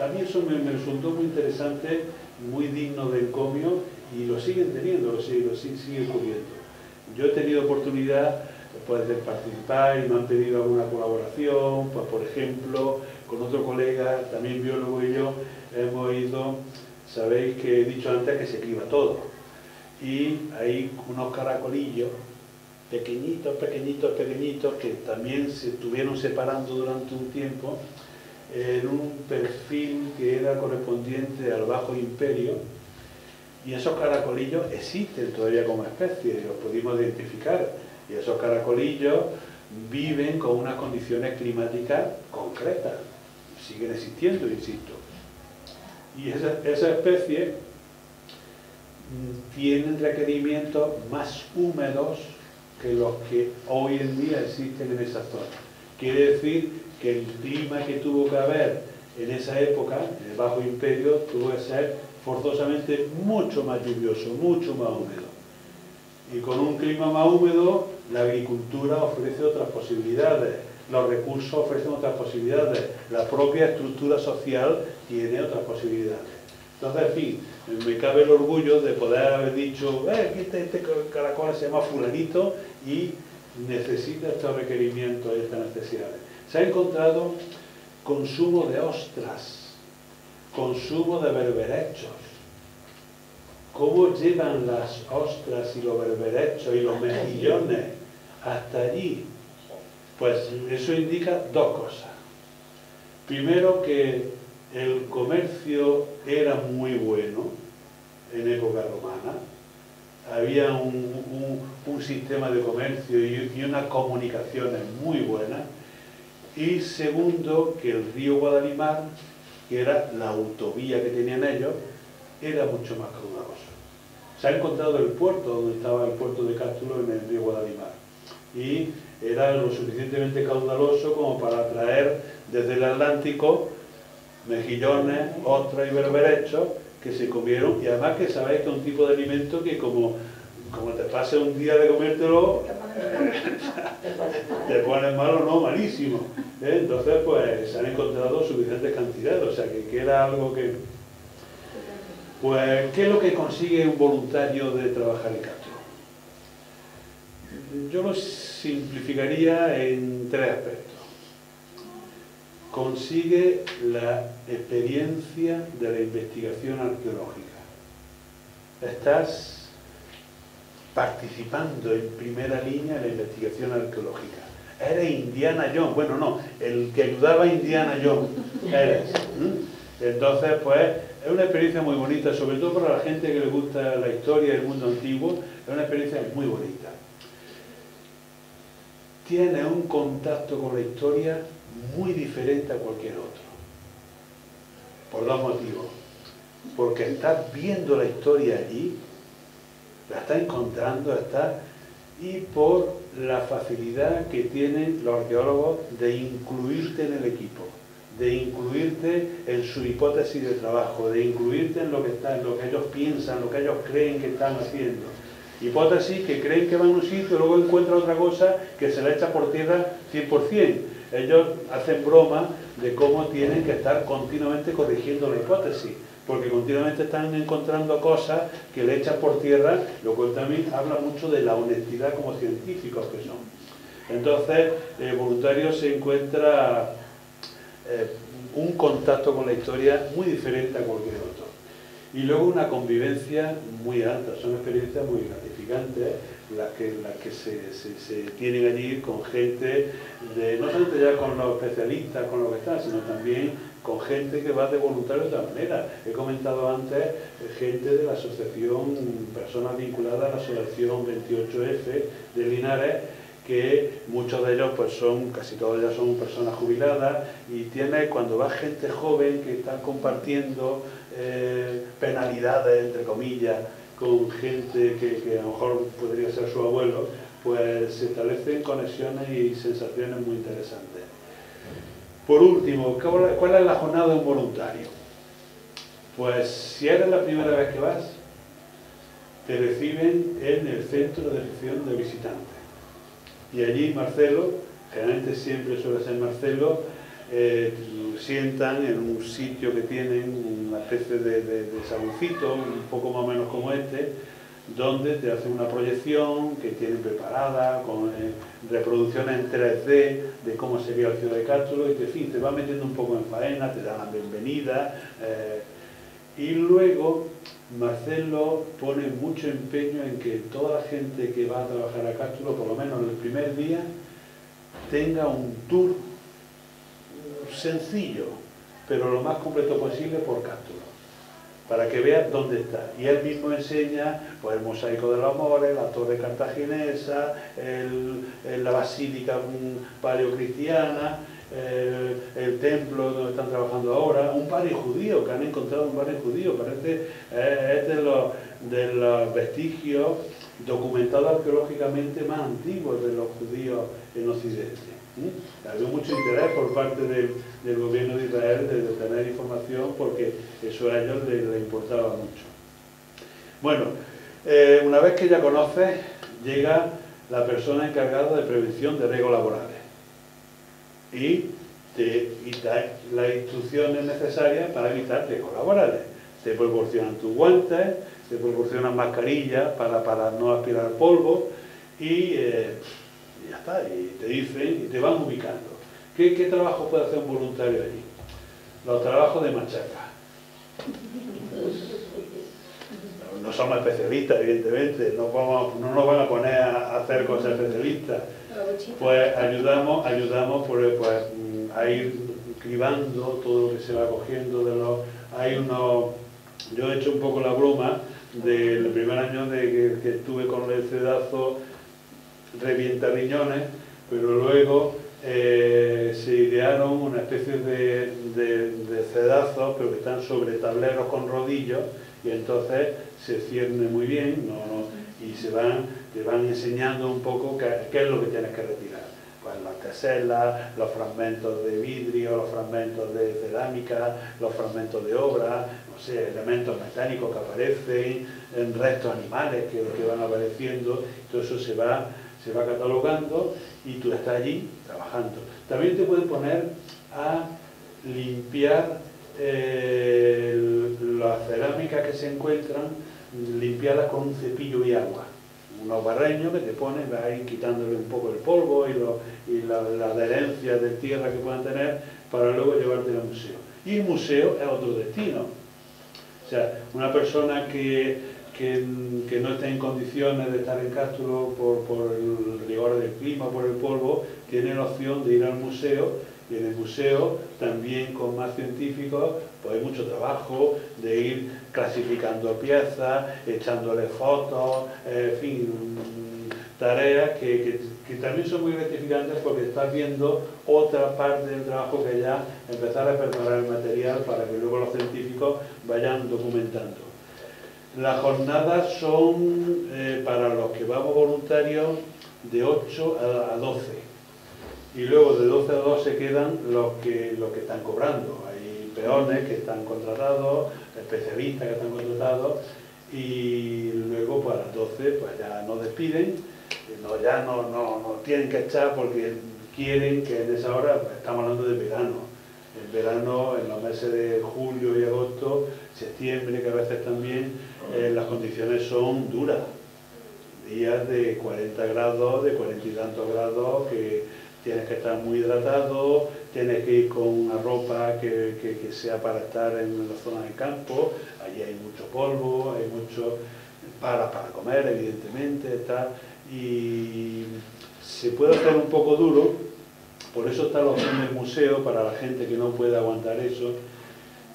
A mí eso me resultó muy interesante, muy digno de encomio, y lo siguen teniendo, lo siguen ocurriendo. Yo he tenido oportunidad, pues, de participar, y me han pedido alguna colaboración, pues por ejemplo, con otro colega, también biólogo, y yo hemos ido... Sabéis que he dicho antes que se criba todo, y hay unos caracolillos pequeñitos, que también se estuvieron separando durante un tiempo en un perfil que era correspondiente al Bajo Imperio, y esos caracolillos existen todavía como especie, los pudimos identificar, y esos caracolillos viven con unas condiciones climáticas concretas, siguen existiendo, insisto. Y esa especie tienen requerimientos más húmedos que los que hoy en día existen en esa zona. Quiere decir que el clima que tuvo que haber en esa época, en el Bajo Imperio, tuvo que ser forzosamente mucho más lluvioso, mucho más húmedo. Y con un clima más húmedo, la agricultura ofrece otras posibilidades, los recursos ofrecen otras posibilidades, la propia estructura social tiene otras posibilidades. Entonces, en fin, me cabe el orgullo de poder haber dicho, este caracol se llama fulanito y necesita estos requerimientos y estas necesidades. Se ha encontrado consumo de ostras, consumo de berberechos. ¿Cómo llevan las ostras y los berberechos y los mejillones hasta allí? Pues eso indica dos cosas. Primero, que el comercio era muy bueno en época romana, había un sistema de comercio y unas comunicaciones muy buenas. Y segundo, que el río Guadalimar, que era la autovía que tenían ellos, era mucho más caudaloso. Se ha encontrado el puerto, donde estaba el puerto de Cástulo, en el río Guadalimar, y era lo suficientemente caudaloso como para traer desde el Atlántico mejillones, ostras y berberechos que se comieron, y además que sabéis que es un tipo de alimento que como te pase un día de comértelo, te pones malo, no, malísimo. Entonces, pues se han encontrado suficientes cantidades, o sea que era algo que... Pues, ¿qué es lo que consigue un voluntario de trabajar en Castro? Yo lo simplificaría en tres aspectos. Consigue la experiencia de la investigación arqueológica. Estás participando en primera línea en la investigación arqueológica. Eres Indiana Jones. Bueno, no, el que ayudaba a Indiana Jones eres. Entonces, pues, es una experiencia muy bonita, sobre todo para la gente que le gusta la historia y el mundo antiguo, es una experiencia muy bonita. Tiene un contacto con la historia muy diferente a cualquier otro, por dos motivos. Porque estás viendo la historia allí, la estás encontrando, y por la facilidad que tienen los arqueólogos de incluirte en el equipo, de incluirte en su hipótesis de trabajo, de incluirte en lo que ellos piensan, lo que ellos creen que están haciendo. Hipótesis que creen que van a un sitio y luego encuentran otra cosa que se la echa por tierra 100%. Ellos hacen broma de cómo tienen que estar continuamente corrigiendo la hipótesis, porque continuamente están encontrando cosas que le echan por tierra, lo cual también habla mucho de la honestidad como científicos que son. Entonces, el voluntario se encuentra un contacto con la historia muy diferente a cualquier otro. Y luego una convivencia muy alta, son experiencias muy gratificantes las que se tienen allí con gente, no solamente ya con los especialistas, con los que están, sino también con gente que va de voluntario de otra manera. He comentado antes gente de la asociación, personas vinculadas a la asociación 28F de Linares, que muchos de ellos pues casi todos ellos son personas jubiladas, y cuando va gente joven que está compartiendo penalidades, entre comillas, con gente que a lo mejor podría ser su abuelo, pues se establecen conexiones y sensaciones muy interesantes. Por último, ¿cuál es la jornada de un voluntario? Pues si eres la primera vez que vas, te reciben en el centro de recepción de visitantes. Y allí Marcelo, generalmente siempre suele ser Marcelo, sientan en un sitio que tienen una especie de saloncito, un poco más o menos como este, donde te hacen una proyección que tienen preparada, con reproducciones en 3D de cómo sería la ciudad de Cástulo, y te va metiendo un poco en faena, te dan la bienvenida, y luego Marcelo pone mucho empeño en que toda la gente que va a trabajar a Cástulo, por lo menos el primer día, tenga un tour sencillo, pero lo más completo posible por Cástulo, para que veas dónde está. Y él mismo enseña pues, el mosaico de los Amores, la torre cartaginesa, la basílica paleocristiana, el templo donde están trabajando ahora, un barrio judío, que han encontrado un barrio judío, parece es de los vestigios documentados arqueológicamente más antiguos de los judíos en Occidente. Había mucho interés por parte del gobierno de Israel de tener información, porque eso a ellos les importaba mucho. Bueno, una vez que ya conoces, llega la persona encargada de prevención de riesgos laborales y te da las instrucciones necesarias para evitar riesgos laborales. Te proporcionan tus guantes, te proporcionan mascarillas para no aspirar polvo, y ya está, y te dicen, y te van ubicando. ¿Qué trabajo puede hacer un voluntario allí? Los trabajos de machaca. No somos especialistas, evidentemente, no nos van a poner a hacer cosas especialistas. Pues ayudamos a ir cribando todo lo que se va cogiendo yo he hecho un poco la broma del primer año que estuve con el cedazo, revienta riñones, pero luego se idearon una especie de cedazos, pero que están sobre tableros con rodillos, y entonces se cierne muy bien, y te van enseñando un poco qué es lo que tienes que retirar. Pues las teselas, los fragmentos de vidrio, los fragmentos de cerámica, los fragmentos de obra, no sé, elementos mecánicos que aparecen, restos animales que van apareciendo, todo eso se va catalogando, y tú estás allí trabajando. También te pueden poner a limpiar las cerámicas que se encuentran, limpiarlas con un cepillo y agua. Unos barreños que te ponen, vas a ir quitándole un poco el polvo y la adherencia de tierra que puedan tener, para luego llevarte al museo. Y el museo es otro destino. O sea, una persona que no esté en condiciones de estar en Cástulo por el rigor del clima, por el polvo, tiene la opción de ir al museo Y en el museo, también con más científicos, pues hay mucho trabajo de ir clasificando piezas, echándole fotos, en fin, tareas que también son muy gratificantes porque estás viendo otra parte del trabajo que ya empezar a preparar el material para que luego los científicos vayan documentando. Las jornadas son para los que vamos voluntarios de 8 a 12 y luego de 12 a 2 se quedan los que están cobrando. Hay peones que están contratados, especialistas que están contratados y luego pues a las 12 pues ya nos despiden, ya no tienen que echar porque quieren que en esa hora, pues, estamos hablando de verano. El verano, en los meses de julio y agosto, septiembre, que a veces también las condiciones son duras. Días de 40 grados, de 40 y tantos grados, que tienes que estar muy hidratado, tienes que ir con una ropa que sea para estar en la zona de campo. Allí hay mucho polvo, hay mucho para comer, evidentemente, y se puede hacer un poco duro. Por eso está la opción del museo, para la gente que no puede aguantar eso,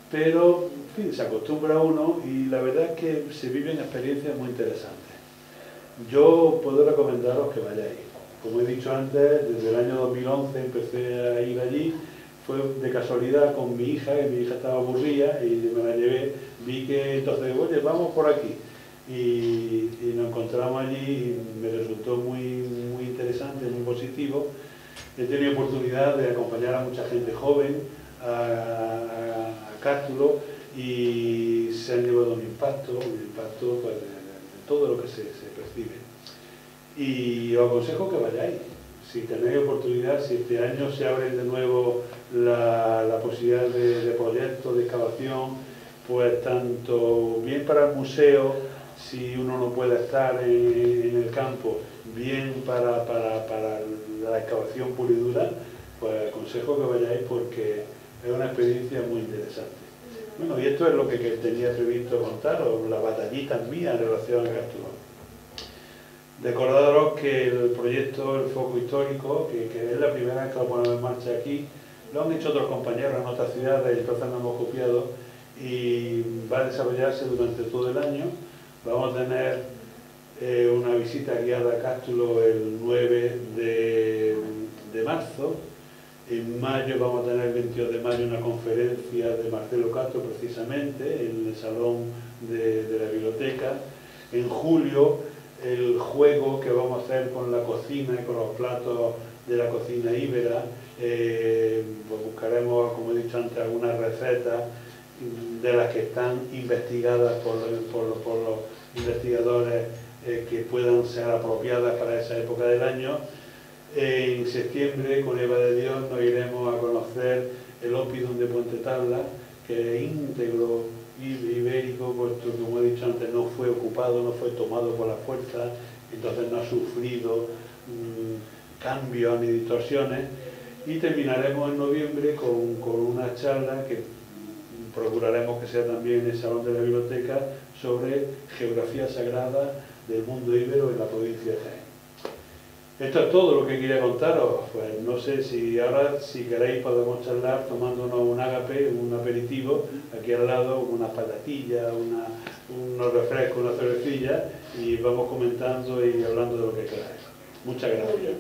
pero en fin, se acostumbra uno y la verdad es que se viven experiencias muy interesantes. Yo puedo recomendaros que vayáis. Como he dicho antes, desde el año 2011 empecé a ir allí, fue de casualidad con mi hija, que mi hija estaba aburrida y me la llevé, vi que entonces, oye, vamos por aquí. Y nos encontramos allí y me resultó muy interesante, muy positivo. He tenido oportunidad de acompañar a mucha gente joven a Cástulo y se han llevado un impacto pues, de todo lo que se percibe. Y os aconsejo que vayáis, si tenéis oportunidad, si este año se abren de nuevo la posibilidad de proyectos, de excavación, pues tanto bien para el museo, si uno no puede estar en el campo, bien para la excavación pura y dura, pues aconsejo que vayáis porque es una experiencia muy interesante. Bueno, y esto es lo que tenía previsto contaros, las batallitas mías en relación a Cástulo. Recordaros que el proyecto El Foco Histórico, que es la primera vez que lo ponemos en marcha aquí, lo han hecho otros compañeros en otras ciudades y entonces nos hemos copiado y va a desarrollarse durante todo el año. Vamos a tener una visita guiada a Cástulo el 9 de marzo. En mayo vamos a tener el 22 de mayo una conferencia de Marcelo Castro precisamente en el salón de la biblioteca. En julio el juego que vamos a hacer con la cocina y con los platos de la cocina íbera. Pues buscaremos, como he dicho antes, algunas recetas de las que están investigadas por los investigadores que puedan ser apropiadas para esa época del año. En septiembre, con Eva de Dios, nos iremos a conocer el Oppidum de Puente Tabla, que es íntegro ibérico, puesto que, como he dicho antes, no fue ocupado, no fue tomado por la fuerza, entonces no ha sufrido cambios ni distorsiones. Y terminaremos en noviembre con una charla que procuraremos que sea también en el Salón de la Biblioteca sobre geografía sagrada del mundo íbero en la provincia de Jaén. Esto es todo lo que quería contaros. Pues no sé si ahora, si queréis, podemos charlar tomándonos un ágape, un aperitivo, aquí al lado, unas patatillas, unos refrescos, una cervecilla, y vamos comentando y hablando de lo que queráis. Muchas gracias.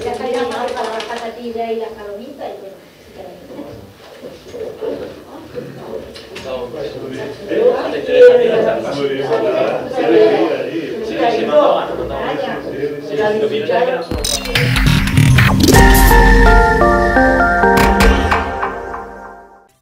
Ya salíamos para las patatillas y las palomitas y bueno, Muy bien.